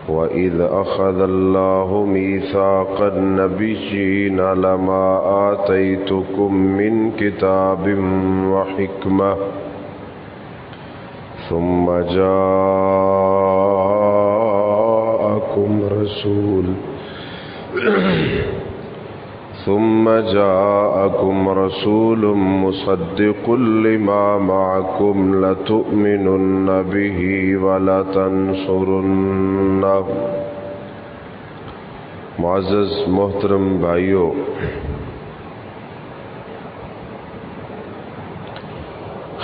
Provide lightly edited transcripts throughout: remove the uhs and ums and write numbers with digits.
وَإِذْ أَخَذَ اللَّهُ مِيثَاقَ النَّبِيِّينَ لَمَا آتَيْتُكُم مِّن كِتَابٍ وَحِكْمَةٍ ثُمَّ جاءكم رسول مصدق لما معكم لتؤمنن به ولتنصرنه۔ معزز محترم بھائیو،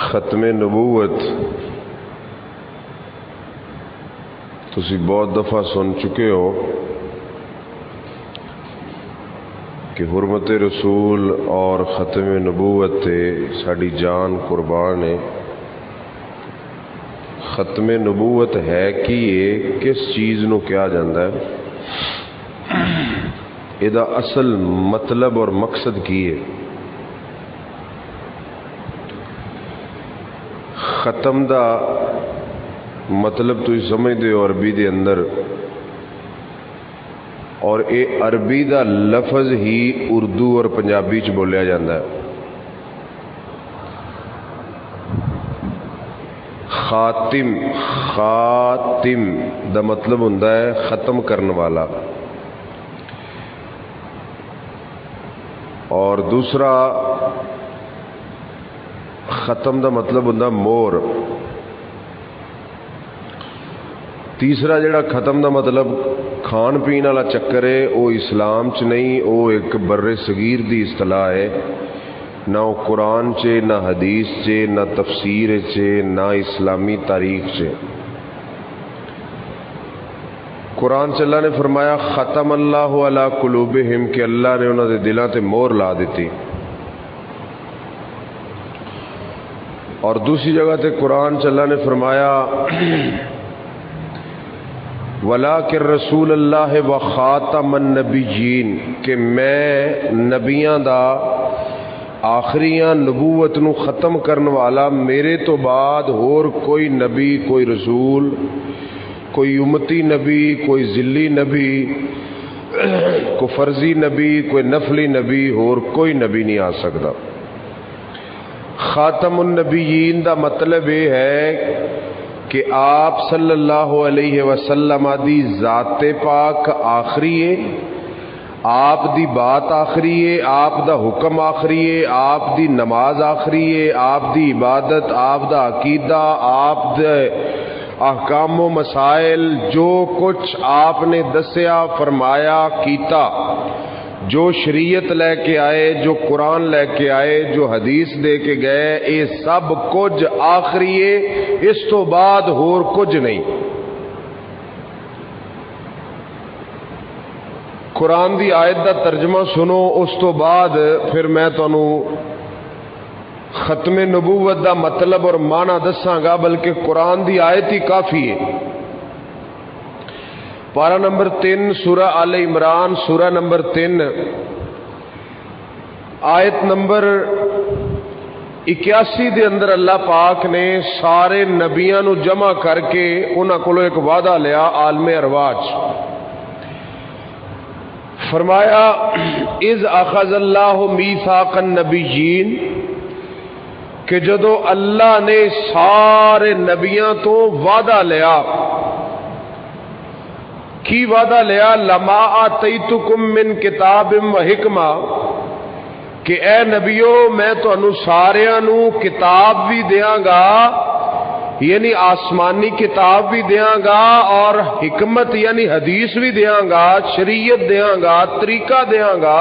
ختم نبوت تسی بہت دفعہ سن چکے ہو کہ حرمت رسول اور ختم نبوت تے ساڑی جان قربان ہے۔ ختم نبوت ہے کہ یہ کس چیز نو کیا جاندہ ہے، ایدہ اصل مطلب اور مقصد کی ہے۔ ختم دا مطلب تو سمجھ دے عربی دے اندر، اور اے عربی دا لفظ ہی اردو اور پنجابی چ بولیا جاندہ ہے۔ خاتم دا مطلب ہوندہ ہے ختم کرنے والا، اور دوسرا ختم دا مطلب ہوندہ مور۔ تیسرا جڑا ختم دا مطلب کھان پین والا چکر ہے، وہ اسلام چ نہیں، وہ ایک بر صغیر دی اصطلاح ہے، نہ وہ قرآن چے، نہ حدیث چے، نہ تفسیر چے، نہ اسلامی تاریخ چے۔ قرآن چ اللہ نے فرمایا ختم اللہ علی قلوبہم، کہ اللہ نے انہوں نے دلاں تے مور لا دیتی، اور دوسری جگہ تے قرآن چ اللہ نے فرمایا وَلَٰكِن رسول اللہ و خاتم النبیین، کہ میں نبیاں دا آخریاں نبوت نو ختم کرنے والا، میرے تو بعد اور کوئی نبی، کوئی رسول، کوئی امتی نبی، کوئی ذلی نبی، کوئی فرضی نبی، کوئی نفلی نبی، اور کوئی نبی نہیں آ سکتا۔ خاتم النبیین دا مطلب یہ ہے کہ آپ صلی اللہ علیہ وسلم دی ذات پاک آخری ہے، آپ دی بات آخری ہے، آپ دا حکم آخری ہے، آپ دی نماز آخری ہے، آپ دی عبادت، آپ دا عقیدہ، آپ دے احکام و مسائل، جو کچھ آپ نے دسیا، فرمایا، کیتا، جو شریعت لے کے آئے، جو قرآن لے کے آئے، جو حدیث دے کے گئے، یہ سب کچھ آخری ہے، اس تو بعد اور کچھ نہیں۔ قرآن دی آیت دا ترجمہ سنو، اس تو بعد پھر میں تانوں ختم نبوت دا مطلب اور معنی دساں گا، بلکہ قرآن دی آیت ہی کافی ہے۔ پارہ نمبر 3 سورہ آل عمران، سورہ نمبر 3 آیت نمبر 81 دے اندر اللہ پاک نے سارے نبیاں نو جمع کر کے انہاں کولو ایک وعدہ لیا عالم ارواح، فرمایا اذ اخذ اللہ میثاق النبیین، کہ جدو اللہ نے سارے نبیاں تو وعدہ لیا، کی وعدہ لیا؟ لما آتیتکم من کتاب و حکمہ، کہ اے نبیو میں تو انو ساریاں نو کتاب بھی دیاں گا، یعنی آسمانی کتاب بھی دیاں گا، اور حکمت یعنی حدیث بھی دیاں گا، شریعت دیاں گا، طریقہ دیاں گا،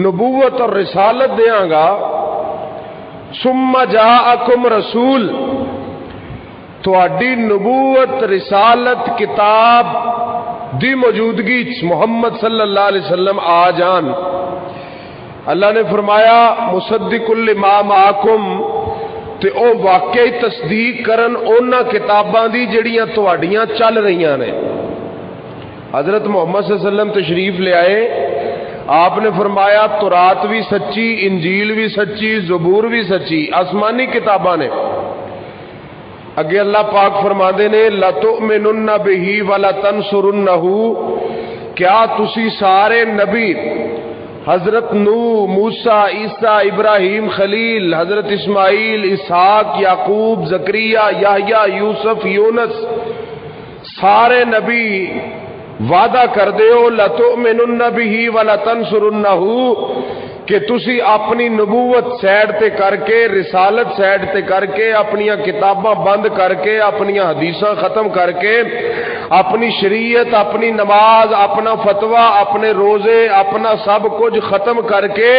نبوت اور رسالت دیاں گا۔ ثم جاءکم رسول، تواڈی نبوت، رسالت، کتاب دی موجودگی محمد صلی اللہ علیہ وسلم آ جان۔ اللہ نے فرمایا مصدق لما معکم، تے او واقعی تصدیق کرن اونا کتاباں دی جڑیاں تواڈیاں چل رہیاں نے۔ حضرت محمد صلی اللہ علیہ وسلم تشریف لے آئے، آپ نے فرمایا تورات بھی سچی، انجیل بھی سچی، زبور بھی سچی، آسمانی کتاباں نے۔ اگے اللہ پاک فرماندے نے لَتُؤْمِنُنَّ بِهِ وَلَتَنْصُرُنَّهُ، کیا تسی سارے نبی حضرت نوح، موسیٰ، عیسیٰ، ابراہیم خلیل، حضرت اسماعیل، اسحاق، یعقوب، زکریا، یحییٰ، یوسف، یونس، سارے نبی وعدہ کر دیو لَتُؤْمِنُنَّ بِهِ وَلَتَنْصُرُنَّهُ کہ تسی اپنی نبوت سیڈ تے کر کے، رسالت سیڈ تے کر کے، اپنی کتاباں بند کر کے، اپنی حدیثاں ختم کر کے، اپنی شریعت، اپنی نماز، اپنا فتویٰ، اپنے روزے، اپنا سب کچھ ختم کر کے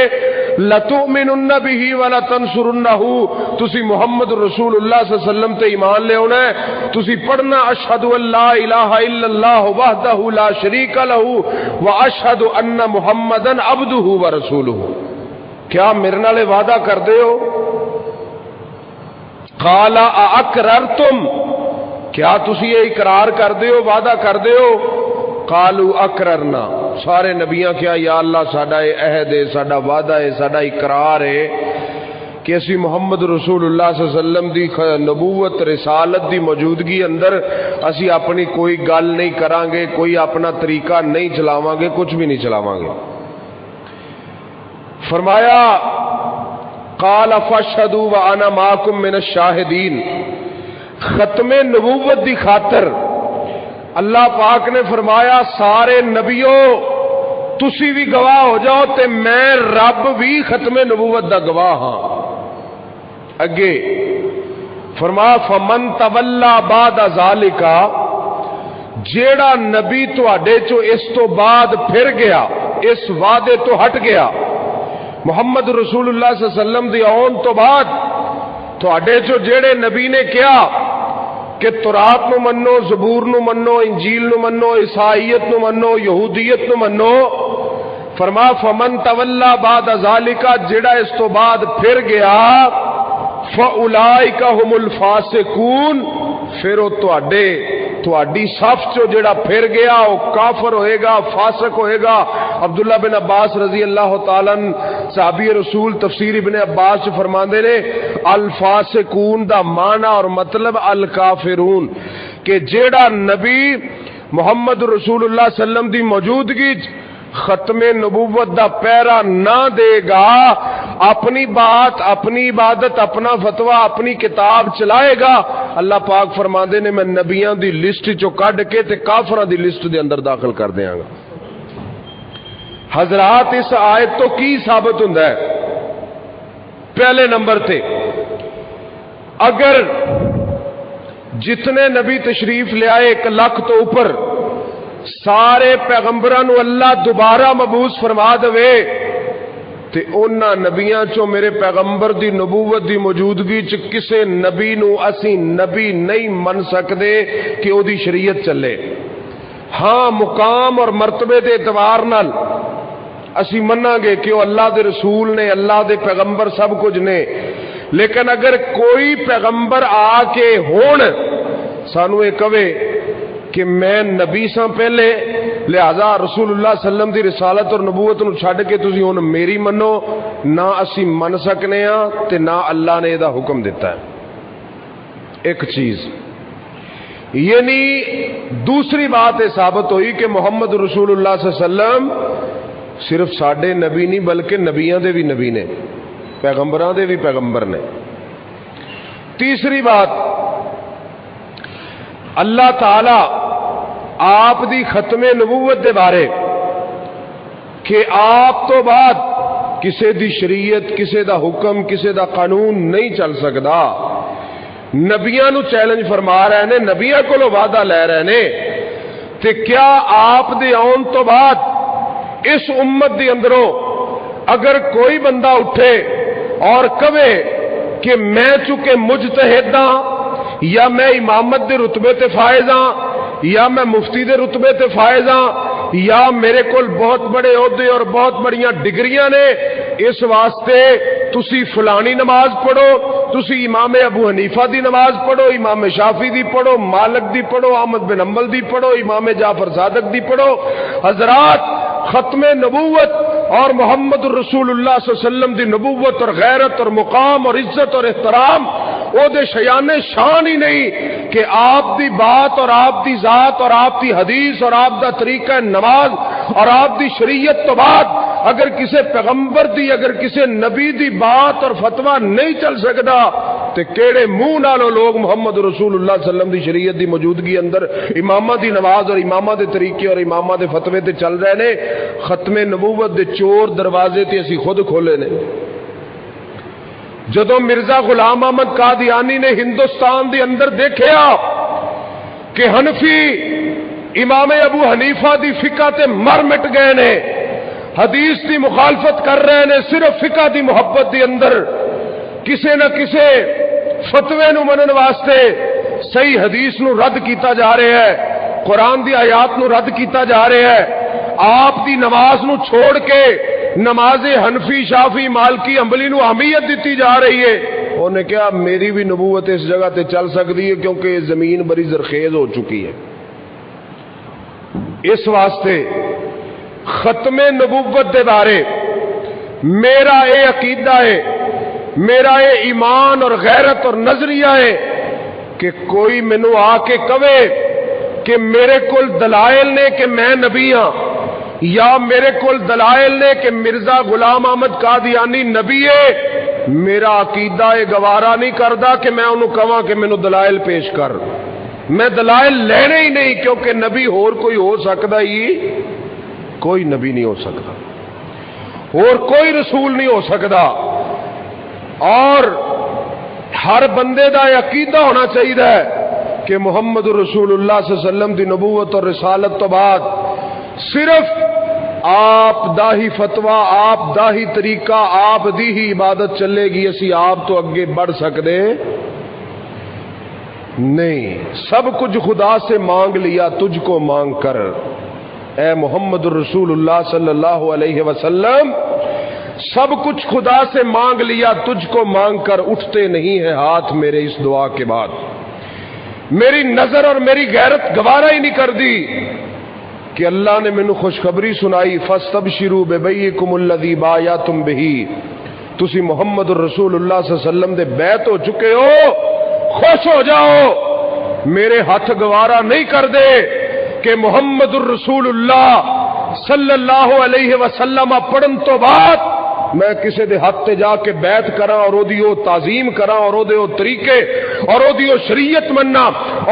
لَتُؤْمِنُنَّ بِهِ وَلَتَنْصُرُنَّهُ تسی محمد رسول اللہ صلی اللہ علیہ وسلم تے ایمان لے ہونا ہے، تسی پڑھنا اشہد ان لا الہ الا اللہ وحدہ لا شریک لہ واشہد ان محمدا عبدہ ورسولہ۔ کیا میرے نال وعدہ کر دے ہو؟ قال اقررتم، کیا تسی یہ اقرار کر دے ہو، وعدہ کر دے ہو؟ قالوا اقررنا، سارے نبیاں کیا یا اللہ ساڈا یہ عہد ہے، ساڈا وعدہ ہے، ساڈا اقرار ہے کہ اسی محمد رسول اللہ صلی اللہ علیہ وسلم دی نبوت رسالت دی موجودگی اندر اسی اپنی کوئی گل نہیں کران گے، کوئی اپنا طریقہ نہیں چلاواں گے، کچھ بھی نہیں چلاواں گے۔ فرمایا قال فاشهدوا وانا معكم من الشاہدین، ختم نبوت دی خاطر اللہ پاک نے فرمایا سارے نبیوں تسی بھی گواہ ہو جاؤ تے میں رب بھی ختم نبوت دا گواہ ہاں۔ اگے فرمایا فمن تولا بعد ذالک، جیڑا نبی تواڈے چو اس تو بعد پھر گیا، اس وعدے تو ہٹ گیا، محمد رسول اللہ صلی اللہ علیہ وسلم دی آن تو بعد تواڈے چو جیڑے نبی نے کیا کہ تورات نو منو، زبور نو منو، انجیل نو منو، عیسائیت نو منو، یہودیت نو منو، فرما فمن تولا بعد ذالک، جڑا اس تو بعد پھر گیا، فاولئک هم الفاسقون، پھر وہ تواڈی صف چو جڑا پھر گیا وہ کافر ہوئے گا، فاسق ہوئے گا۔ عبداللہ بن عباس رضی اللہ تعالیٰ عنہ صحابی رسول تفسیر ابن عباس فرماندے نے الفاسقون دا معنی اور مطلب الکافرون، کہ جیڑا نبی محمد رسول اللہ صلی اللہ علیہ وسلم دی موجودگی ختم نبوت دا پیرا نہ دے گا، اپنی بات، اپنی عبادت، اپنا فتویٰ، اپنی کتاب چلائے گا، اللہ پاک فرماندے نے میں نبیاں دی لسٹ چو کڈ کے تے کافراں دی لسٹ دے اندر داخل کر دیاں گا۔ حضرات اس آیت تو کی ثابت ہوندا ہے؟ پہلے نمبر تے اگر جتنے نبی تشریف لے آئے 1 لاکھ تو اوپر سارے پیغمبراں نو اللہ دوبارہ مبعوث فرما دے تے انہاں نبیاں چو میرے پیغمبر دی نبوت دی موجودگی چ کسے نبی نو اسی نبی نہیں من سکدے کہ او دی شریعت چلے۔ ہاں مقام اور مرتبے دے اعتبار نال اسی مناں گے کہ وہ اللہ دے رسول نے، اللہ دے پیغمبر سب کچھ نے، لیکن اگر کوئی پیغمبر آ کے ہون سانو یہ کہے کہ میں نبی سا پہلے لہذا رسول اللہ صلی اللہ علیہ وسلم دی رسالت اور نبوت نو چھڈ کے تسی ہن میری منو، نہ اسی من سکنے ہاں تے نہ اللہ نے دا حکم دیتا ہے۔ ایک چیز یعنی دوسری بات یہ ثابت ہوئی کہ محمد رسول اللہ صلی اللہ علیہ وسلم صرف ساڈے نبی نہیں بلکہ نبیاں دے بھی نبی نے، پیغمبراں دے بھی پیغمبر نے۔ تیسری بات اللہ تعالی آپ دی ختم نبوت دے بارے کہ آپ تو بعد کسے دی شریعت، کسے دا حکم، کسے دا قانون نہیں چل سکدا، نبیاں نو چیلنج فرما رہے نے، نبیاں کولو وعدہ لے رہے نے، تے کیا آپ دے آن تو بعد اس امت دی اندروں اگر کوئی بندہ اٹھے اور کہے کہ میں چونکہ مجتہد ہاں، یا میں امامت دے رتبے تے فائز ہاں، یا میں مفتی دے رتبے تے فائز ہاں، یا میرے کول بہت بڑے عہدے اور بہت بڑیاں ڈگریاں نے، اس واسطے تسی فلانی نماز پڑھو، تسی امام ابو حنیفہ دی نماز پڑھو، امام شافعی دی پڑھو، مالک دی پڑھو، احمد بن حنبل دی پڑھو، امام جعفر صادق دی پڑھو۔ حضرات ختم نبوت اور محمد رسول اللہ صلی اللہ علیہ وسلم دی نبوت اور غیرت اور مقام اور عزت اور احترام او دے شیانے شان ہی نہیں کہ آپ دی بات اور آپ دی ذات اور آپ دی حدیث اور آپ دا طریقہ نماز اور آپ دی شریعت تو بعد اگر کسی پیغمبر دی اگر کسی نبی دی بات اور فتویٰ نہیں چل سکتا تے کیڑے منہ نالوں لوگ محمد رسول اللہ صلی اللہ علیہ وسلم دی شریعت دی موجودگی اندر امامہ دی نماز اور امامہ دے طریقے اور امامہ دے فتوے تے چل رہے نے. ختم نبوت دے چور دروازے تے اسی خود کھولے نے. جدوں مرزا غلام احمد قادیانی نے ہندوستان دے اندر دیکھیا کہ حنفی امام ابو حنیفہ دی فقہ تے مر مٹ گئے نے, حدیث دی مخالفت کر رہے نے, صرف فقہ دی محبت دی اندر کسے نہ کسے فتوے نو منن واسطے صحیح حدیث نو رد کیتا جا رہا ہے, قرآن دی آیات نو رد کیتا جا رہا ہے, آپ دی نماز نو چھوڑ کے نماز حنفی شافی مالکی حنبلی نو اہمیت دیتی جا رہی ہے. انہوں نے کہا میری بھی نبوت اس جگہ تے چل سکتی ہے کیونکہ یہ زمین بڑی زرخیز ہو چکی ہے. اس واسطے ختم نبوت دے بارے میرا اے عقیدہ ہے, میرا اے ایمان اور غیرت اور نظریہ ہے کہ کوئی مینوں آ کے کہے کہ میرے کول دلائل نے کہ میں نبی ہاں, یا میرے کول دلائل نے کہ مرزا غلام احمد قادیانی نبی ہے, میرا عقیدہ یہ گوارا نہیں کردا کہ میں انہوں کہاں کہ مینوں دلائل پیش کر. میں دلائل لینے ہی نہیں, کیونکہ نبی اور کوئی ہو سکتا ہی کوئی نبی نہیں ہو سکتا, اور کوئی رسول نہیں ہو سکتا. اور ہر بندے دا یہ عقیدہ ہونا چاہیے کہ محمد رسول اللہ صلی اللہ علیہ وسلم دی نبوت اور رسالت تو بعد صرف آپ دا ہی فتویٰ, آپ دا ہی طریقہ, آپ دی ہی عبادت چلے گی. اسی آپ تو اگے بڑھ سکتے نہیں. سب کچھ خدا سے مانگ لیا تجھ کو مانگ کر, اے محمد رسول اللہ صلی اللہ علیہ وسلم, سب کچھ خدا سے مانگ لیا تجھ کو مانگ کر, اٹھتے نہیں ہے ہاتھ میرے اس دعا کے بعد. میری نظر اور میری غیرت گوارا ہی نہیں کر دی کہ اللہ نے مینوں خوشخبری سنائی, فاستبشروا ببیعکم الذی بایعتم بہ, تسی محمد الرسول اللہ صلی اللہ علیہ وسلم دے بیعت ہو چکے ہو, خوش ہو جاؤ. میرے ہاتھ گوارا نہیں کر دے کہ محمد الرسول اللہ صلی اللہ علیہ وسلم پڑھن تو بعد میں کسی دے ہاتھ تے جا کے بیعت کراں اور اودیو تعظیم کراں اور اودیو طریقے اور اودیو شریعت مننا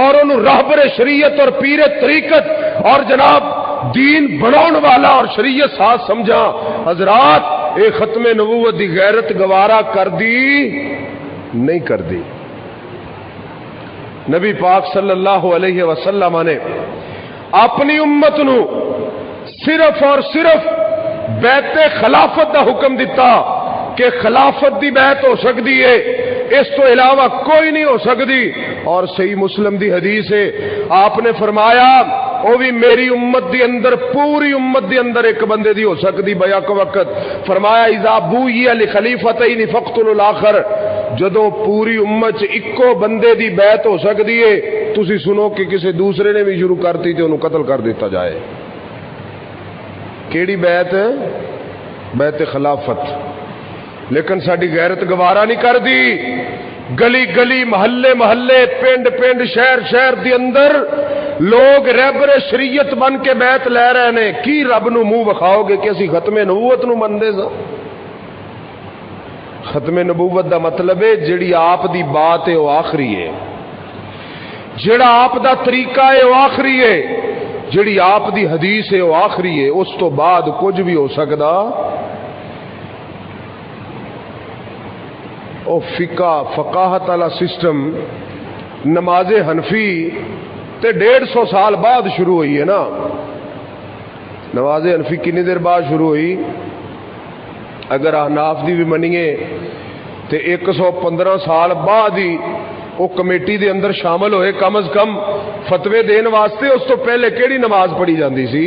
اور انہوں راہبر شریعت اور پیر طریقت اور جناب دین بناؤن والا اور شریعت ساتھ سمجھا. حضرات اے ختم نبوت دی غیرت گوارا کر دی نہیں کر دی. نبی پاک صلی اللہ علیہ وسلم نے اپنی امت نو صرف اور صرف بیعت خلافت دا حکم دیتا کہ خلافت دی بیعت ہو سکتی ہے, اس تو علاوہ کوئی نہیں ہو سکتی. اور صحیح مسلم دی حدیث ہے, آپ نے فرمایا وہ بھی میری امت دی اندر, پوری امت دی اندر ایک بندے دی ہو سکتی بیک وقت. فرمایا اذا بوئی لخلیفتین فاقتلوا الاخر, جدوں پوری امت اکو بندے دی بیعت ہو سکتی ہے, تسی سنو کہ کسی دوسرے نے بھی شروع کرتی تے انہوں قتل کر دیتا جائے. کیڑی بیعت ہے؟ بیعت خلافت. لیکن ساڈی غیرت گوارا نہیں کر دی. گلی گلی محلے محلے پنڈ پنڈ شہر شہر دی اندر لوگ رہبر شریعت بن کے بیعت لے رہے نے. کی رب نو منہ وکھاؤ گے کہ اسی ختم نبوت نو مندے سا؟ ختم نبوت دا مطلب ہے جڑی آپ دی بات ہے وہ آخری ہے, جڑا آپ دا طریقہ ہے وہ آخری ہے, جڑی آپ دی حدیث ہے وہ آخری ہے, اس تو بعد کچھ بھی ہو سکتا. او فقاہت والا سسٹم نماز حنفی تے 150 سال بعد شروع ہوئی ہے نا. نماز حنفی کتنی دیر بعد شروع ہوئی؟ اگر احناف دی بھی منیے تے 115 سال بعد ہی وہ کمیٹی دے اندر شامل ہوئے کم از کم فتوے دین واسطے. اس تو پہلے کیڑی نماز پڑھی جاندی سی؟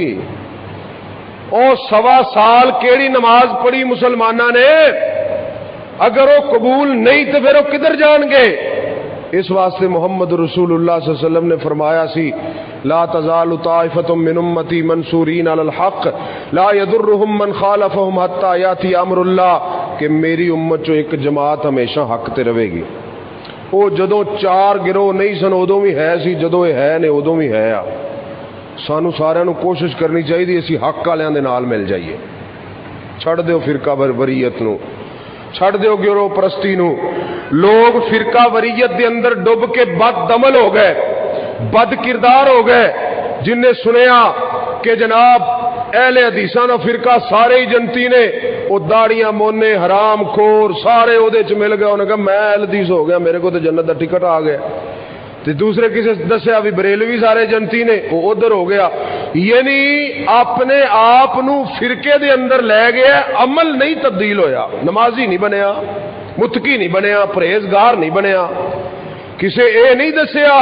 او 1.25 سال کیڑی نماز پڑھی مسلمانہ نے؟ اگر وہ قبول نہیں تو پھر وہ کدھر جان گے؟ اس واسطے محمد رسول اللہ صلی اللہ علیہ وسلم نے فرمایا سی لا تزال طائفة من امتی منصورین علی الحق لا یضرهم من خالفهم حتی یاتی امر اللہ, کہ میری امت جو ایک جماعت ہمیشہ حق تے رہے گی, وہ جدوں 4 گروہ نہیں سن ادوں بھی ہے سی، جدوں یہ ہے نے ادوں بھی ہے۔ سانو سارے نو کوشش کرنی چاہیے اسی حق والوں دے نال مل جائیے۔ چھڑ دیو فرقہ وریت نو، چھڑ دیو گروہ پرستی نو۔ لوگ فرقہ وریت دے اندر ڈب کے بد عمل ہو گئے، بد کردار ہو گئے۔ جن نے سنیا کہ جناب اہل حدیثاں دا فرقہ سارے ہی جنتی نے، وہ داڑیاں مونے حرام خور سارے او دے چ مل گئے، انہوں نے کہا میں اہل حدیث ہو گیا، میرے کو تو جنت دا ٹکٹ آ گیا۔ تے دوسرے کسی دسیا بھی بریلوی سارے جنتی نے، وہ ادھر ہو گیا۔ یعنی اپنے آپ نو فرقے دے اندر لے گیا، عمل نہیں تبدیل ہویا، نمازی نہیں بنیا، متقی نہیں بنیا، پرہیزگار نہیں بنیا۔ کسے اے نہیں دسیا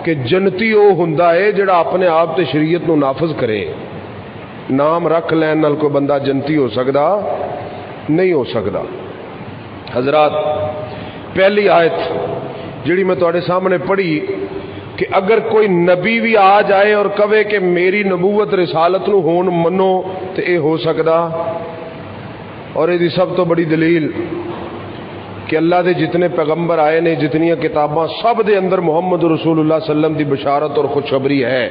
کہ جنتی او ہوندا ہے جڑا اپنے آپ تے شریعت نو نافذ کرے۔ نام رکھ لین نال کوئی بندہ جنتی ہو سکدا نہیں ہو سکدا۔ حضرات پہلی آیت جڑی میں تواڈے سامنے پڑھی کہ اگر کوئی نبی بھی آ جائے اور کہے کہ میری نبوت رسالت نو ہون منو تے اے ہو سکدا، اور یہ سب تو بڑی دلیل کہ اللہ دے جتنے پیغمبر آئے نے، جتنی کتاباں، سب دے اندر محمد رسول اللہ صلی اللہ علیہ وسلم دی بشارت اور خوشخبری ہے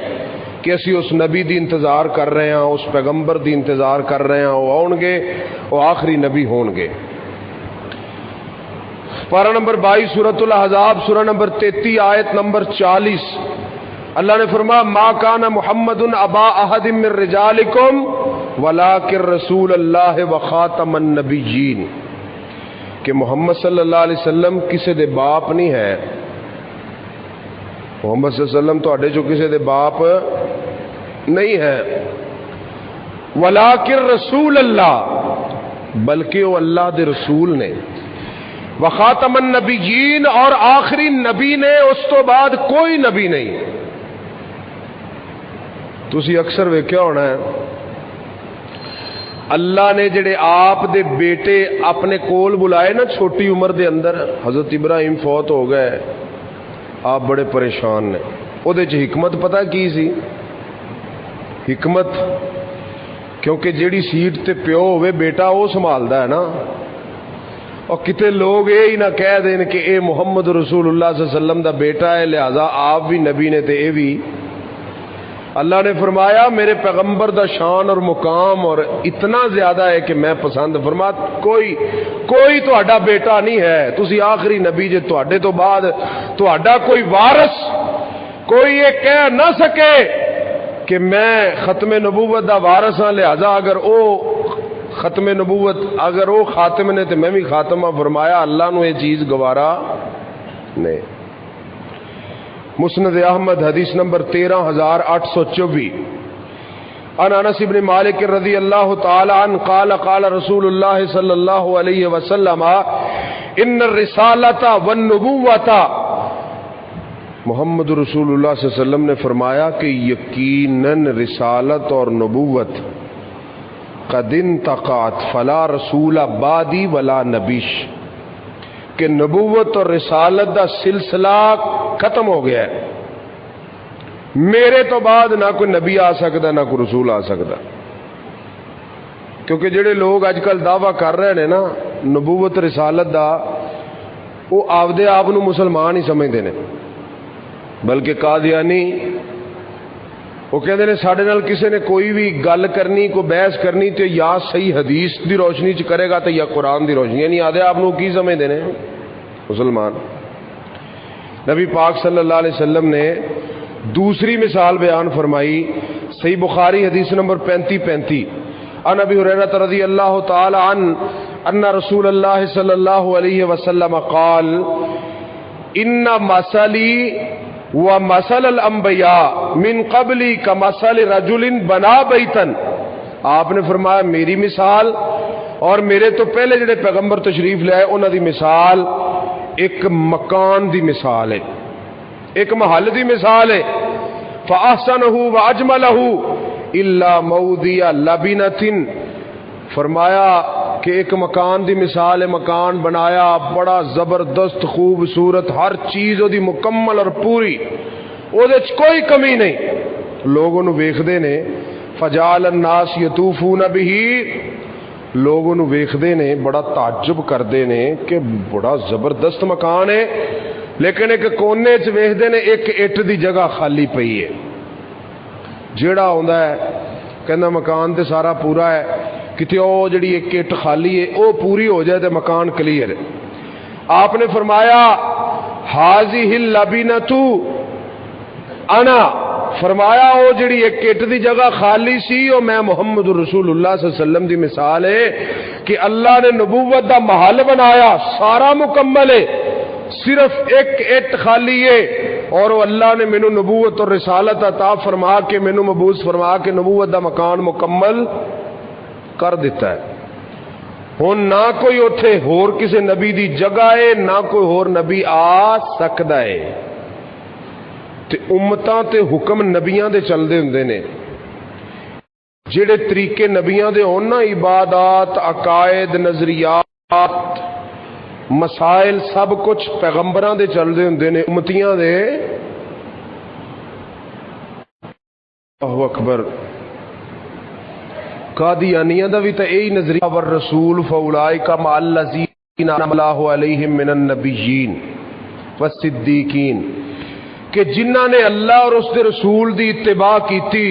کہ اسی اس نبی دی انتظار کر رہے ہیں، اس پیغمبر دی انتظار کر رہے ہیں، وہ آؤں گے، وہ آخری نبی ہون گے۔ پارہ نمبر 22 سورۃ الاحزاب، سورہ نمبر 33 آیت نمبر 40، اللہ نے فرمایا ما کان محمد ابا احد من رجالکم ولکن رسول اللہ وخاتم النبیین، کہ محمد صلی اللہ علیہ وسلم کسی دے باپ نہیں ہے۔ محمد صلی اللہ علیہ وسلم تو اڈے جو کسی دے باپ نہیں ہے، ولیکن رسول اللہ، بلکہ وہ اللہ دے رسول نے، وخاتم النبیین، اور آخری نبی نے، اس تو بعد کوئی نبی نہیں۔ تسی اکثر ویکھیا ہونا ہے اللہ نے جڑے آپ دے بیٹے اپنے کول بلائے نا چھوٹی عمر دے اندر، حضرت ابراہیم فوت ہو گئے، آپ بڑے پریشان نے۔ او دے چ حکمت پتہ کی سی؟ حکمت کیونکہ جیڑی سیٹ تے پیو ہوئے بیٹا وہ سنبھالدا ہے نا، اور کتے لوگ یہ ہی نہ کہہ دین کہ اے محمد رسول اللہ صلی اللہ علیہ وسلم دا بیٹا ہے لہذا آپ بھی نبی نے تے اے بھی۔ اللہ نے فرمایا میرے پیغمبر دا شان اور مقام اور اتنا زیادہ ہے کہ میں پسند فرما کوئی تہاڈا بیٹا نہیں ہے، تسی آخری نبی جے، تہاڈے تو بعد تہاڈا کوئی وارث کوئی یہ کہہ نہ سکے کہ میں ختم نبوت دا وارث ہاں، لہذا اگر او ختم نبوت اگر وہ خاتم نے تو میں بھی خاتم ہاں۔ فرمایا اللہ نو یہ چیز گوارا نہیں۔ مسند احمد حدیث نمبر 13824، ان انس بن مالک رضی اللہ تعالی عنہ قال قال رسول اللہ صلی اللہ علیہ وسلم ان الرسالۃ والنبوۃ، محمد رسول اللہ صلی اللہ علیہ وسلم نے فرمایا کہ یقیناً رسالت اور نبوت قد انتقعت فلا رسول بعدی ولا نبیش، کہ نبوت اور رسالت دا سلسلہ ختم ہو گیا ہے، میرے تو بعد نہ کوئی نبی آ سکتا نہ کوئی رسول آ سکتا۔ کیونکہ جڑے لوگ اج کل دعویٰ کر رہے ہیں نا نبوت رسالت دا، وہ آپدے آپ نو مسلمان ہی سمجھتے ہیں، بلکہ قادیانی وہ کہتے ہیں ساڈے نال کسی نے کوئی بھی گل کرنی، کوئی بحث کرنی تو یا صحیح حدیث دی روشنی چ کرے گا تو یا قرآن دی روشنی، یعنی آدھے آپ کو کی سمجھتے ہیں مسلمان۔ نبی پاک صلی اللہ علیہ وسلم نے دوسری مثال بیان فرمائی، صحیح بخاری حدیث نمبر 3535، عن ابی ہریرہ رضی اللہ تعالی عنہ ان رسول اللہ صلی اللہ علیہ وسلم قال ان مثلی ومثل الانبیاء من قبلی کمثل رجل بنا بیتن، آپ نے فرمایا میری مثال اور میرے تو پہلے جڑے پیغمبر تشریف لے آئے انہاں دی مثال ایک مکان دی مثال ہے، ایک محل دی مثال ہے، فاحسنہ واجملہ الا موضع لبنۃ، فرمایا کہ ایک مکان دی مثال ہے، مکان بنایا بڑا زبردست خوبصورت، ہر چیز وہ دی مکمل اور پوری، وہ کوئی کمی نہیں، لوگ انہوں ویکھدے نے، فجعل الناس یطوفون بہ، لوگ انہوں ویکھدے نے بڑا تعجب کردے نے کہ بڑا زبردست مکان ہے، لیکن ایک کونے چ ویکھدے نے ایک اٹ دی جگہ خالی پئی ہے. جیڑا ہوندا ہے کہندا مکان تے سارا پورا ہے، کتے او جڑی ایک اٹ خالی ہے او پوری ہو جائے تے مکان کلیئر ہے. آپ نے فرمایا ہاذہ اللبنۃ انا، فرمایا او جڑی ایک اٹ دی جگہ خالی سی او میں محمد رسول اللہ صلی اللہ علیہ وسلم دی مثال ہے کہ اللہ نے نبوت دا محل بنایا، سارا مکمل ہے، صرف ایک اٹ خالی ہے، اور وہ اللہ نے مینوں نبوت اور رسالت عطا فرما کے مینوں مبعوث فرما کے نبوت دا مکان مکمل کر دیتا ہے. ہن نہ کوئی اوتھے ہور کسے نبی دی جگہ ہے، نہ کوئی ہور نبی آ سکدا ہے. تے امتاں تے حکم نبیاں دے چلدے ہوندے نے، جڑے طریقے نبیاں دے ہون نا، عبادات، عقائد، نظریات، مسائل، سب کچھ پیغمبراں دے چلدے ہوندے نے، امتیاں دے. اللہ اکبر. قادیانیہ دا بھی تے یہی نظریہ، والرسول فاولئک مع الذین انعم اللہ علیہم من النبیین والصدیقین، کہ جنہاں نے اللہ اور اس دے رسول دی اتباع کیتی،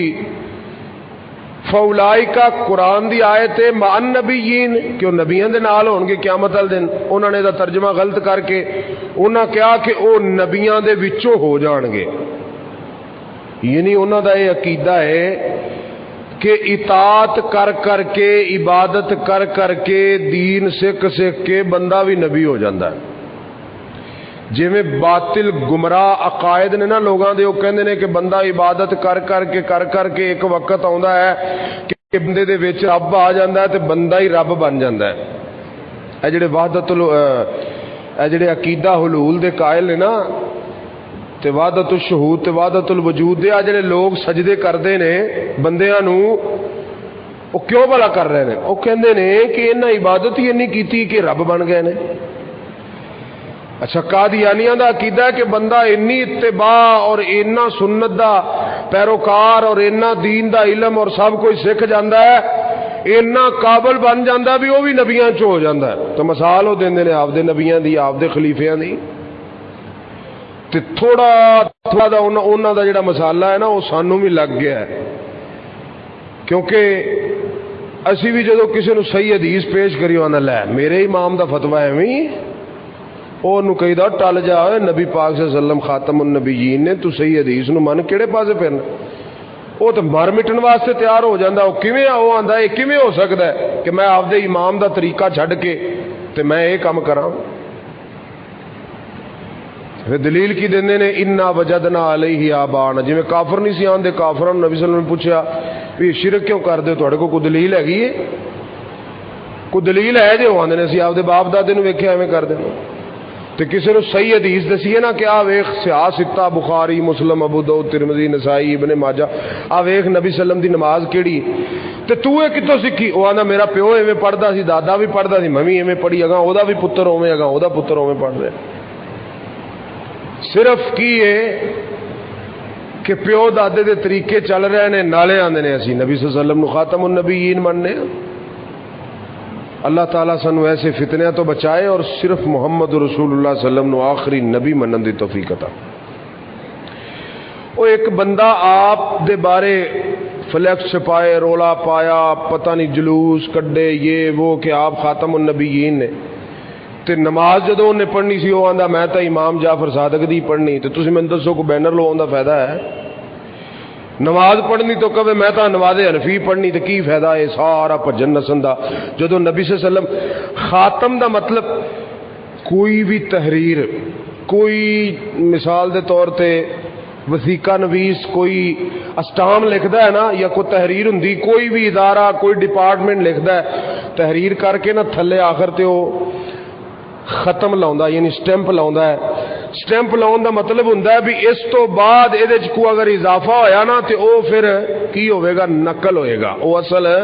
فاولئک قرآن دی آیت ہے مع النبیین، کہ وہ نبیوں دے نال ہون گے قیامت والے دن. انہوں نے دا ترجمہ غلط کر کے انہاں کہا کہ وہ نبیوں دے وچوں ہو جان گے. یعنی انہوں دا یہ عقیدہ ہے کہ اطاعت کر کر کے، عبادت کر کر کے، دین سکھ سکھ کے بندہ بھی نبی ہو جاندہ ہے. جی میں باطل گمراہ عقائد نے نا لوگاں دے، وہ کہندے نے کہ بندہ عبادت کر کر کے ایک وقت آوندا ہے کہ بندے دے وچ رب آ جاندا ہے تے بندہ ہی رب بن جاندا ہے. اے جڑے اے جڑے عقیدہ حلول دے قائل نے نا، تے وحدت الشہود تے وحدت الوجود دے، آ جڑے لوگ سجدے کردے نے بندیاں نو، وہ کیوں بھلا کر رہے ہیں؟ وہ کہندے نے کہ انہاں عبادت ہی نہیں کیتی کہ رب بن گئے نے. اچھا، قادیانیاں دا عقیدہ ہے کہ بندہ انی اتباع اور اینا سنت دا پیروکار اور اینا دین دا علم اور سب کوئی سکھ جاندا ہے، اینا قابل بن جاندا بھی وہ بھی نبیاں چ ہو جاندا ہے. تو مثال وہ دیندے نے آپ دے نبیاں دی، آپ دے خلیفیاں دی. تے تھوڑا دا انہاں دا جڑا مسالہ ہے نا وہ سانوں بھی لگ گیا ہے، کیونکہ اسی بھی جدو کسی نو صحیح حدیث پیش کری آنا لے میرے امام دا فتویٰ ایویں، او نو کہی دا ٹل جا، نبی پاک صلی اللہ علیہ وسلم خاتم النبیین نے، تو صحیح حدیث نو من کیڑے پاسے پھرنا؟ وہ تو مر مٹن واسطے تیار ہو جاندہ. وہ کیویں وہ آندا ہے کیویں ہو سکتا ہے کہ میں آپ دے امام دا طریقہ چھڈ کے تے میں یہ کام کراں؟ پھر دلیل کی دیندے نے انا وجدنا علیہ آبانا. جی میں کافر نہیں سی آندے، کافراں نبی صلی اللہ علیہ وسلم نے پوچھا بھی شرک کیوں کر دے، تہاڈے کوئی دلیل ہے؟ کوئی دلیل ہے؟ جو آندے نے سی آپ دے باپ دادے نو ویکھیا ایویں کر دے. تو کسی نے صحیح حدیث دسیے نا کہ آ ویخ سیاہ ستہ بخاری مسلم ابو داؤد ترمذی نسائی ابن ماجہ، آ ویخ نبی صلی اللہ علیہ وسلم دی نماز کیڑی تے تو اے کتوں سکھی؟ وہ آندا میرا پیو ایویں پڑھدا سی، دادا بھی پڑھدا سی، میں بھی ایویں پڑھی، اگاں او دا بھی پتر اوویں، اگاں او دا پتر اوویں پڑھ رہا. صرف کی ہے کہ پیو دادے دے طریقے چل رہے ہیں، نالے آندے نے اسی نبی صلی اللہ علیہ وسلم نو خاتم النبیین مننے. اللہ تعالیٰ سانو ایسے فتنیاں تو بچائے اور صرف محمد رسول اللہ صلی اللہ علیہ وسلم نو آخری نبی منن دی توفیق عطا. وہ ایک بندہ آپ دے بارے فلیکس چھپائے، رولا پایا، پتہ نہیں جلوس کڈے یہ وہ کہ آپ خاتم النبیین نے، تے نماز جدوں انہیں پڑھنی سی وہ آندا میں تا امام جعفر صادق دی پڑھنی، تے تسی میں دسو کو بینر لواؤں دا فائدہ ہے؟ نماز پڑھنی تو کہے میں تا نماز حنفی پڑھنی، تو کی فائدہ ہے سارا بھجن نسن دا؟ جدو نبی صلی اللہ علیہ وسلم خاتم دا مطلب کوئی بھی تحریر، کوئی مثال دے طور تے وثیقہ نویس کوئی اسٹام لکھدا ہے نا، یا کوئی تحریر ہوندی، کوئی بھی ادارہ کوئی ڈپارٹمنٹ لکھدا ہے تحریر کر کے نا تھلے آخر تے وہ ختم لاؤندا یعنی سٹیمپ لاؤندا ہے. سٹیمپ لاؤن دا مطلب ہوندا ہے بھی اس تو بعد اے دے کو اگر اضافہ ہویا نا تے او پھر کی ہوئے گا؟ نقل ہوئے گا. او اصل ہے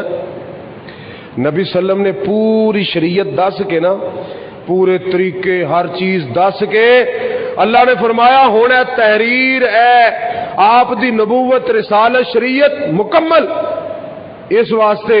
نبی صلی اللہ علیہ وسلم نے پوری شریعت دس کے نا، پورے طریقے ہر چیز دس کے اللہ نے فرمایا ہونا تحریر ہے آپ دی نبوت رسالت شریعت مکمل. اس واسطے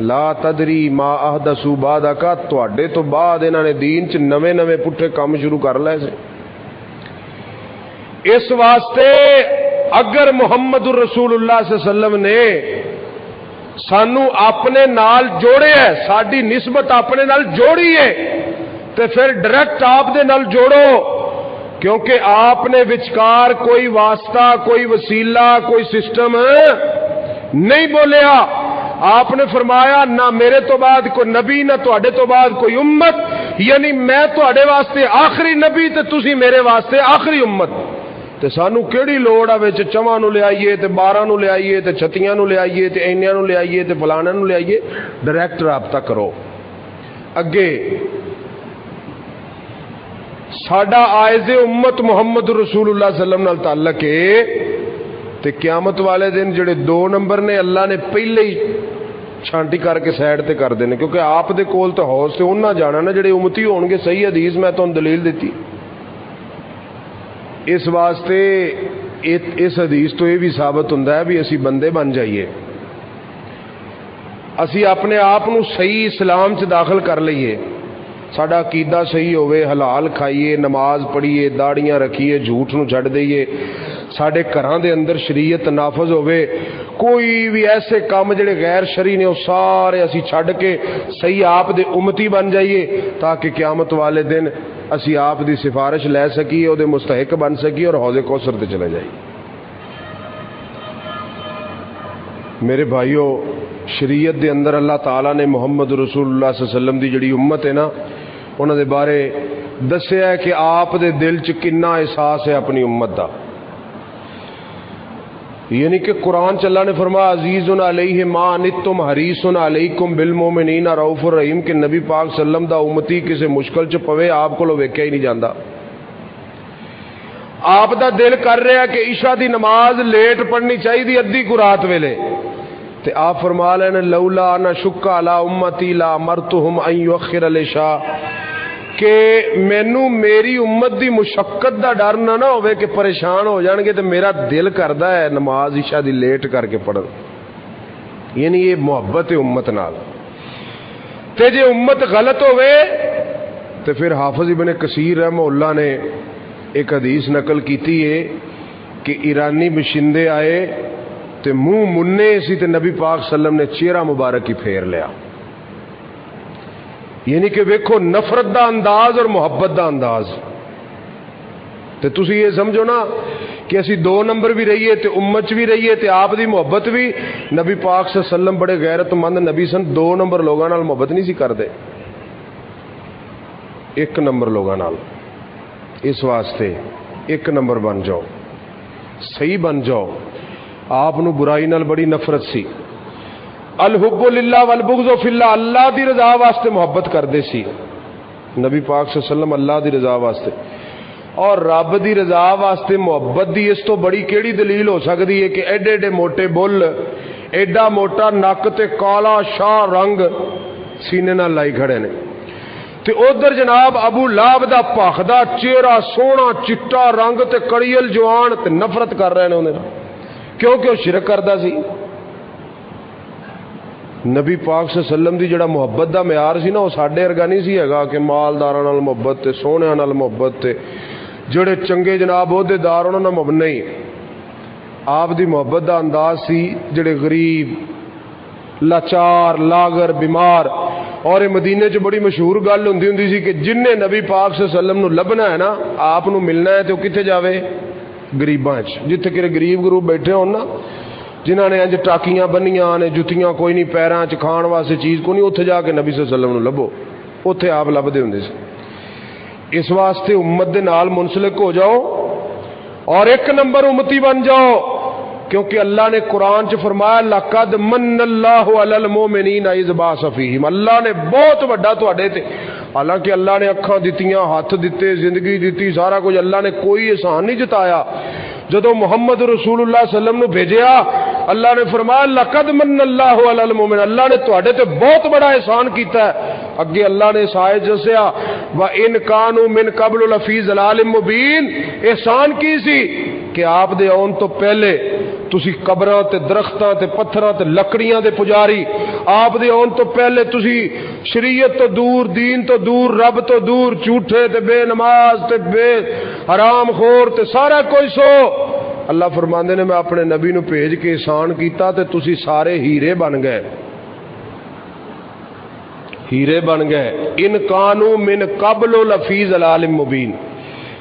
لا تدری ما احدثوا بعدک، تواڈے تو بعد انہاں نے دین چ نویں نویں پٹھے کام شروع کر لے سے۔ اس واسطے اگر محمد الرسول اللہ صلی اللہ علیہ وسلم نے سانو اپنے نال جوڑے ہے، ساری نسبت اپنے نال جوڑی ہے، تو پھر ڈائریکٹ آپ دے نال جوڑو، کیونکہ آپ نے وچکار کوئی واسطہ، کوئی وسیلہ، کوئی سسٹم نہیں بولیا۔ آپ نے فرمایا نہ میرے تو بعد کوئی نبی، نہ تواڈے تو بعد کوئی امت، یعنی میں تواڈے واسطے آخری نبی تے تسی میرے واسطے آخری امت۔ تے سانو کیڑی لوڑ آ وچ چواں نو لے آئیے تے 12 نو لے آئیے تے 36 نو لے آئیے تے اینیاں نو لے آئیے تے فلانا نو لے آئیے، ڈائریکٹ رابطہ کرو۔ اگے ساڈا آئز امت محمد رسول اللہ صلی اللہ علیہ وسلم نال تعلق ہے، تے قیامت والے دن جڑے 2 نمبر نے اللہ نے پہلے ہی چھانٹی کر کے سائڈ تے کر دینے، کیونکہ آپ دے کول تو حوض تے انہاں جانا نا جڑے امتی ہون گے۔ صحیح حدیث میں تانوں دلیل دیتی۔ اس واسطے اس حدیث تو یہ بھی ثابت ہوندا ہے بھی اسی بندے بن جائیے، اسی اپنے آپ نو صحیح اسلام چ داخل کر لئیے، ساڈا عقیدہ صحیح ہوئے، حلال کھائیے، نماز پڑھیے، داڑیاں رکھیے، جھوٹ نو چھڈ دئیے، ساڈے گھراں دے اندر شریعت نافذ ہوئے، کوئی بھی ایسے کام جڑے غیر شرعی نے وہ سارے اسی چھڈ کے صحیح آپ دے امتی بن جائیے، تاکہ قیامت والے دن اسی آپ دی سفارش لے سکیے، او دے مستحق بن سکیے اور حوض کوثر تے چلے جائیے۔ میرے بھائیو، شریعت دے اندر اللہ تعالیٰ نے محمد رسول اللہ صلی اللہ علیہ وسلم دی جڑی امت ہے نا، انہاں دے بارے دسیا ہے کہ آپ دے دل چ کنا احساس ہے اپنی امت دا، یعنی کہ قرآن چ اللہ نے فرمایا عزیز علیہ ما عنتم حریص علیکم بالمؤمنین رؤوف الرحیم، کہ نبی پاک صلی اللہ علیہ وسلم دا امتی کسے مشکل چ پوے آپ کو ویکھیا ہی نہیں جاندا۔ آپ دا دل کر رہا ہے کہ عشاء دی نماز لیٹ پڑھنی چاہیے ادھی کو رات ویلے، تے آپ فرما لین لولا انا شک علی امتی لا امرتهم ان یؤخر العشاء، کہ مینوں میری امت دی مشقت دا ڈر نہ ہوئے کہ پریشان ہو جان گے، تو میرا دل کردا ہے نماز عشاء دی لیٹ کر کے پڑھن، یعنی یہ محبت ہے امت نال۔ تے جے امت غلط ہوئے تو پھر حافظ ابن کثیر رحمہ اللہ نے ایک حدیث نقل کیتی ہے کہ ایرانی بشندے آئے تے منہ مننے سی تے نبی پاک صلی اللہ علیہ وسلم نے چہرہ مبارک ہی پھیر لیا، یعنی کہ ویکھو نفرت دا انداز اور محبت دا انداز۔ تے تسی یہ سمجھو نا کہ اسی 2 نمبر بھی رہیے تے امت بھی رہیے تے آپ دی محبت بھی، نبی پاک صلی اللہ علیہ وسلم بڑے غیرت مند نبی سن، 2 نمبر لوگاں نال محبت نہیں سی کردے، 1 نمبر لوگاں نال۔ اس واسطے 1 نمبر بن جاؤ، صحیح بن جاؤ۔ آپ نو برائی نال بڑی نفرت سی، الحب للہ والبغض فی اللہ، اللہ دی رضا واسطے محبت کردے سی نبی پاک صلی اللہ علیہ وسلم، اللہ دی رضا واسطے۔ اور رب دی رضا واسطے محبت دی اس تو بڑی کیڑی دلیل ہو سکتی ہے کہ ایڈے ایڈے موٹے بل، ایڈا موٹا نک تے کالا شاہ رنگ سینے نال لائی کھڑے نے، تے ادھر جناب ابو لہب دا پخدا چہرہ، سونا چٹا رنگ تے کڑیل جوان، تے نفرت کر رہے نے انہاں، کیونکہ وہ شرک کردا سی۔ نبی پاک صلی اللہ علیہ وسلم دی جڑا محبت دا معیار سی نا، وہ ساڈے ورگا نہیں سی ہیگا کہ مالداراں نال محبت تے سونیاں نال محبت تے جڑے چنگے جناب عہدیدار انہاں نال محبت نہیں۔ آپ دی محبت دا انداز سی جڑے غریب، لاچار، لاغر، بیمار۔ اور مدینے چ بڑی مشہور گل ہوندی سی کہ جن نے نبی پاک صلی اللہ علیہ وسلم نو لبنا ہے نا، آپ نو ملنا ہے، تو کتنے جاوے؟ غریباں چ، جتھے کہ غریب گروپ بیٹھے ہون نا، جنہاں نے انج ٹاکیاں بنیاں نے، جتیاں کوئی نہیں پیراں چ، کھان واسطے چیز کوئی نہیں، اتنے جا کے نبی صلی اللہ علیہ وسلم نو لبو، اتنے آپ لبدے ہوندے سی۔ اس واسطے امت دے نال منسلک ہو جاؤ اور 1 نمبر امتی بن جاؤ، کیونکہ اللہ نے قرآن چ فرمایا لقد من اللہ علی المؤمنین اذ بعث فیہم، اللہ نے بہت بڑا تواڈے تے، حالانکہ اللہ نے اکھاں دتیاں، ہاتھ دیتے، زندگی دیتی، سارا کچھ، اللہ نے کوئی احسان نہیں جتایا۔ جدو محمد رسول اللہ صلی اللہ علیہ وسلم نو بھیجیا، اللہ نے فرمایا لقد من اللہ علی المؤمن، اللہ نے تواڈے تے بہت بڑا احسان کیتا ہے۔ اگے اللہ نے سائے دسیا وَإِن كَانُوا مِن قَبْلُ لَفِي ضَلَالٍ مُبِينٍ، احسان کی سی کہ آپ دے آن تو پہلے تسی قبراں تے درختاں تے پتھراں تے لکڑیاں دے پجاری، آپ دے آن تو پہلے تسی شریعت تو دور، دین تو دور، رب تو دور، جھوٹے تے بے نماز تے بے حرام خور تے سارا کوئی سو۔ اللہ فرماندے نے میں اپنے نبی نو بھیج کے احسان کیتا تے تسی سارے ہیرے بن گئے، ہیرے بن گئے۔ ان کانوا من قبل لفی ضلال مبین،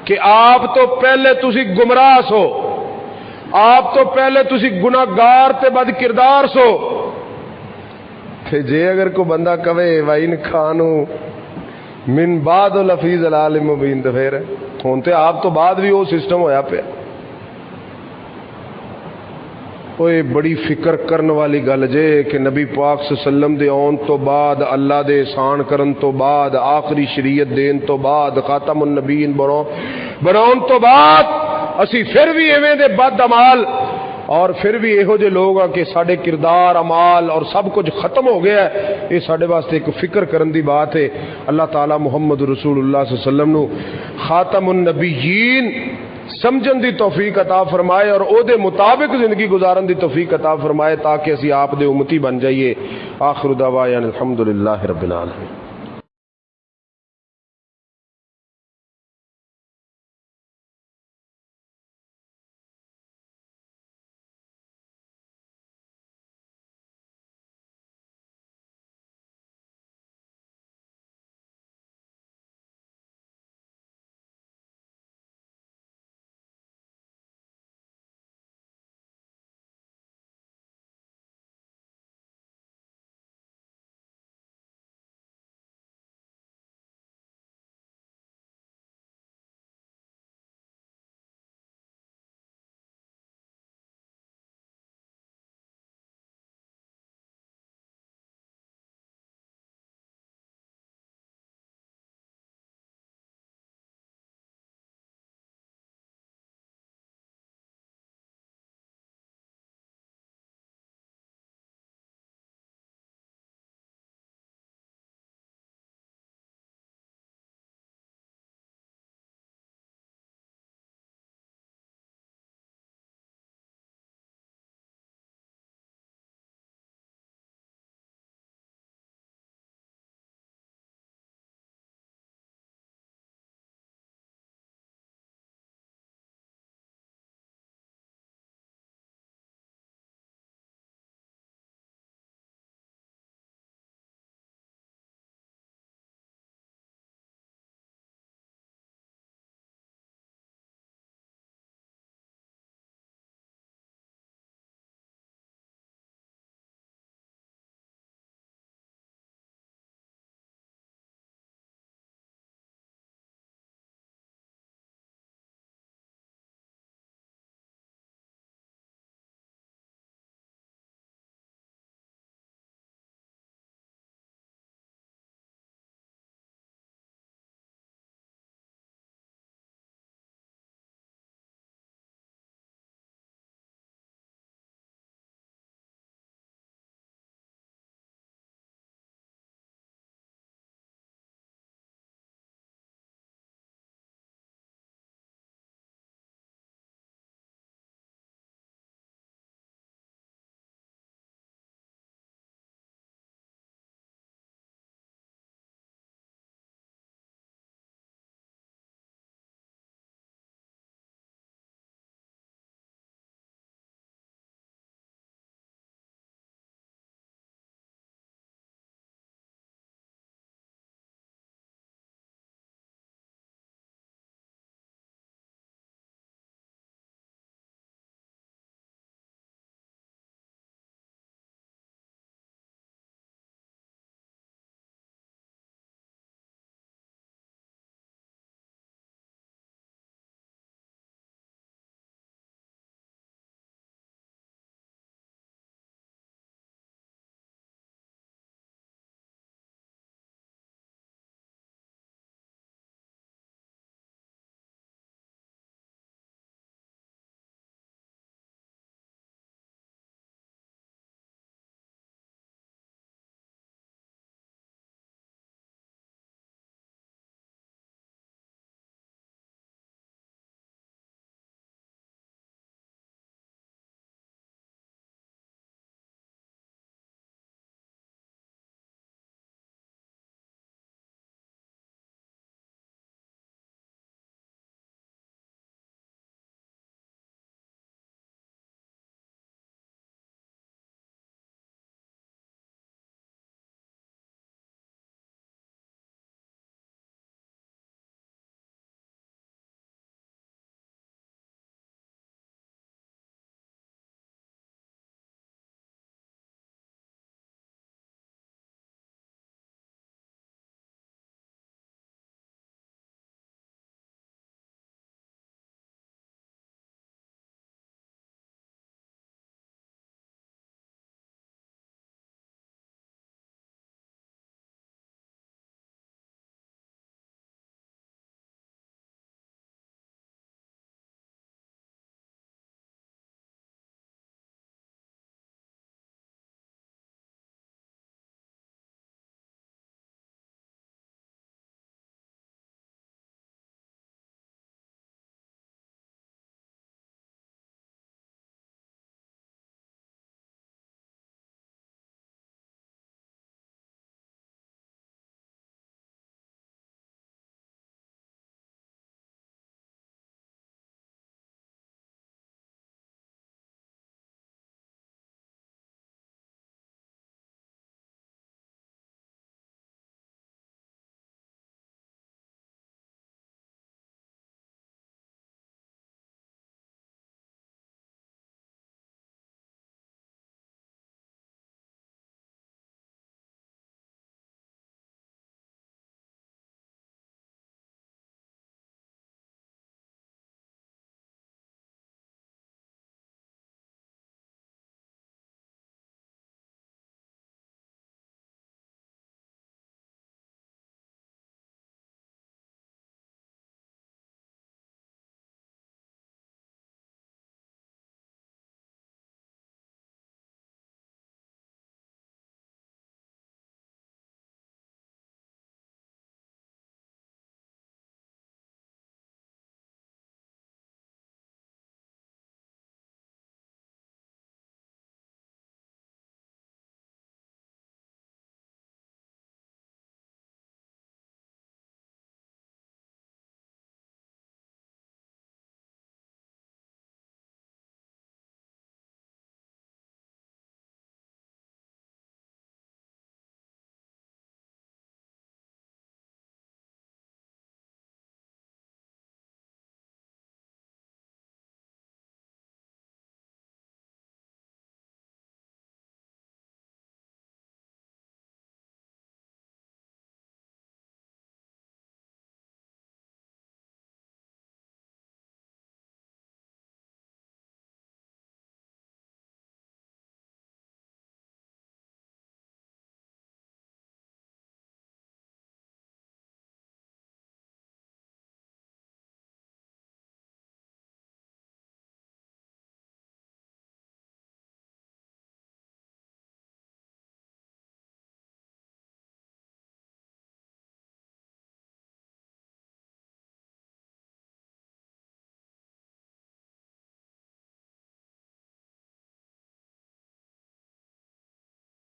کہ آپ تو پہلے تسی گمراہ سو، آپ تو پہلے تسی گناہگار تے بد کردار سو۔ تے جے اگر کوئی بندہ کہے وَإِنْ كَانُوا مِنْ بَعْدُ لَفِي ضَلَالٍ مُبِينٍ، تو پھر ہن تے آپ تو بعد بھی وہ سسٹم ہویا پیا۔ اوے بڑی فکر کرن والی گل جے کہ نبی پاک صلی اللہ علیہ وسلم دے آن تو بعد، اللہ دے احسان کرن تو بعد، آخری شریعت دین تو بعد، خاتم النبیین بناؤن تو بعد اسی پھر بھی ایویں دے بد عمال اور پھر بھی یہو جے لوگ ہیں کہ ساڈے کردار، عمال اور سب کچھ ختم ہو گیا ہے۔ یہ ساڈے واسطے ایک فکر کرن دی بات ہے۔ اللہ تعالی محمد رسول اللہ صلی اللہ علیہ وسلم نو خاتم النبیین سمجھن دی توفیق عطا فرمائے اور او دے مطابق زندگی گزارن دی توفیق عطا فرمائے، تاکہ اسی آپ دے امتی بن جائیے۔ آخر دعوانا الحمدللہ رب العالمین۔